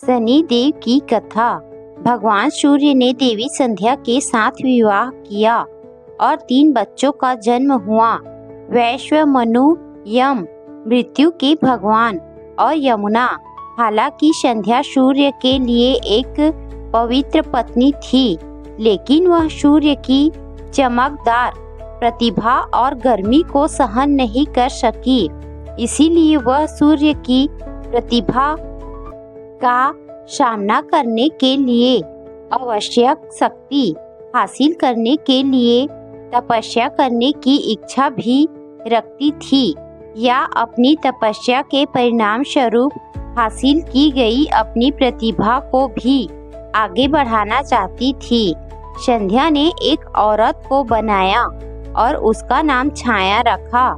शनि देव की कथा। भगवान सूर्य ने देवी संध्या के साथ विवाह किया और 3 बच्चों का जन्म हुआ। वैश्व, मनु, यम मृत्यु के भगवान और यमुना। हालांकि संध्या सूर्य के लिए एक पवित्र पत्नी थी, लेकिन वह सूर्य की चमकदार प्रतिभा और गर्मी को सहन नहीं कर सकी। इसीलिए वह सूर्य की प्रतिभा का सामना करने के लिए आवश्यक शक्ति हासिल करने के लिए तपस्या करने की इच्छा भी रखती थी, या अपनी तपस्या के परिणाम स्वरूप हासिल की गई अपनी प्रतिभा को भी आगे बढ़ाना चाहती थी। संध्या ने एक औरत को बनाया और उसका नाम छाया रखा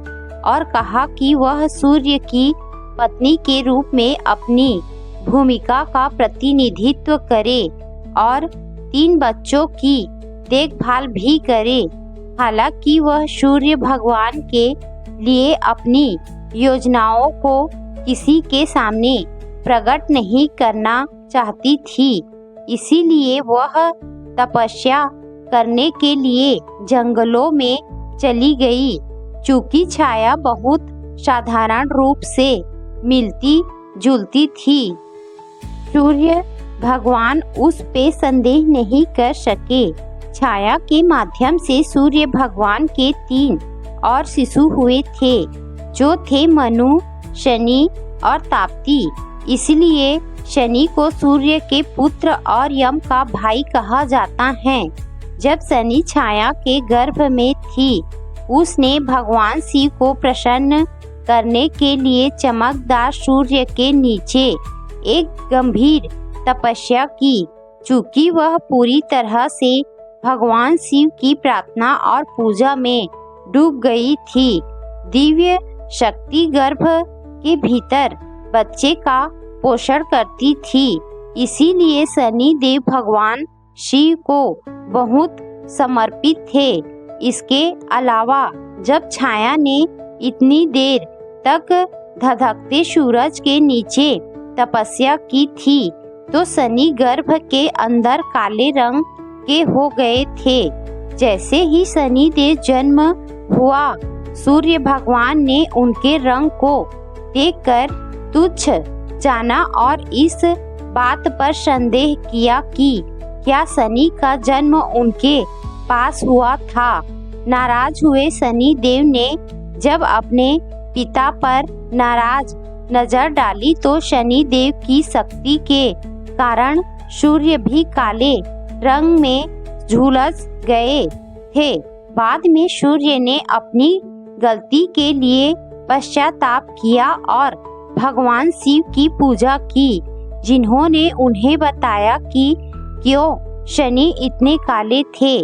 और कहा कि वह सूर्य की पत्नी के रूप में अपनी भूमिका का प्रतिनिधित्व करे और 3 बच्चों की देखभाल भी करे। हालांकि वह सूर्य भगवान के लिए अपनी योजनाओं को किसी के सामने प्रकट नहीं करना चाहती थी, इसीलिए वह तपस्या करने के लिए जंगलों में चली गई। चूंकि छाया बहुत साधारण रूप से मिलती जुलती थी, सूर्य भगवान उस पे संदेह नहीं कर सके। छाया के माध्यम से सूर्य भगवान के 3 और शिशु हुए थे, जो थे मनु, शनि और ताप्ती। इसलिए शनि को सूर्य के पुत्र और यम का भाई कहा जाता है। जब शनि छाया के गर्भ में थी, उसने भगवान शिव को प्रसन्न करने के लिए चमकदार सूर्य के नीचे एक गंभीर तपस्या की। चूंकि वह पूरी तरह से भगवान शिव की प्रार्थना और पूजा में डूब गई थी, दिव्य शक्ति गर्भ के भीतर बच्चे का पोषण करती थी। इसीलिए शनि देव भगवान शिव को बहुत समर्पित थे। इसके अलावा जब छाया ने इतनी देर तक धधकते सूरज के नीचे तपस्या की थी, तो शनि गर्भ के अंदर काले रंग के हो गए थे। जैसे ही शनि देव जन्म हुआ, सूर्य भगवान ने उनके रंग को देखकर तुच्छ जाना और इस बात पर संदेह किया कि क्या शनि का जन्म उनके पास हुआ था। नाराज हुए शनि देव ने जब अपने पिता पर नाराज नजर डाली, तो शनि देव की शक्ति के कारण सूर्य भी काले रंग में झुलस गए थे। बाद में सूर्य ने अपनी गलती के लिए पश्चाताप किया और भगवान शिव की पूजा की, जिन्होंने उन्हें बताया कि क्यों शनि इतने काले थे।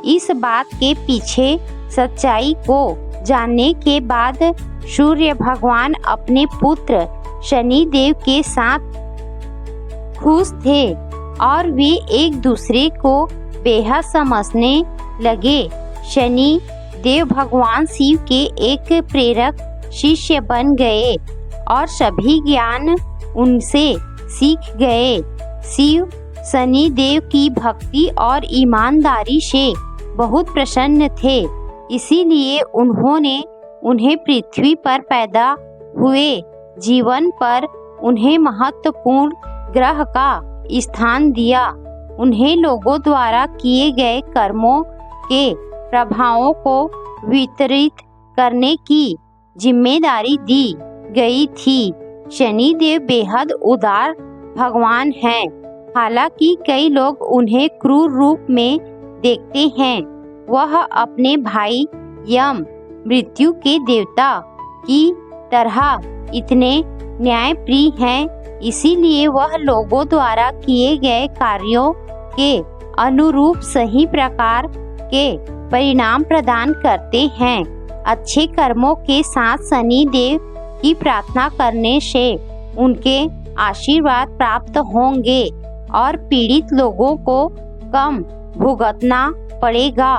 इस बात के पीछे सच्चाई को जानने के बाद सूर्य भगवान अपने पुत्र शनि देव के साथ खुश थे और वे एक दूसरे को बेहद समझने लगे। शनि देव भगवान शिव के एक प्रेरक शिष्य बन गए और सभी ज्ञान उनसे सीख गए। शिव शनि देव की भक्ति और ईमानदारी से बहुत प्रसन्न थे, इसीलिए उन्होंने उन्हें पृथ्वी पर पैदा हुए जीवन पर उन्हें महत्वपूर्ण ग्रह का स्थान दिया। उन्हें लोगों द्वारा किए गए कर्मों के प्रभावों को वितरित करने की जिम्मेदारी दी गई थी। शनि देव बेहद उदार भगवान हैं। हालांकि कई लोग उन्हें क्रूर रूप में देखते हैं। वह अपने भाई यम, मृत्यु के देवता की तरह इतने न्यायप्रिय हैं, इसीलिए वह लोगों द्वारा किए गए कार्यों के अनुरूप सही प्रकार के परिणाम प्रदान करते हैं। अच्छे कर्मों के साथ शनि देव की प्रार्थना करने से उनके आशीर्वाद प्राप्त होंगे और पीड़ित लोगों को कम भुगतना पड़ेगा।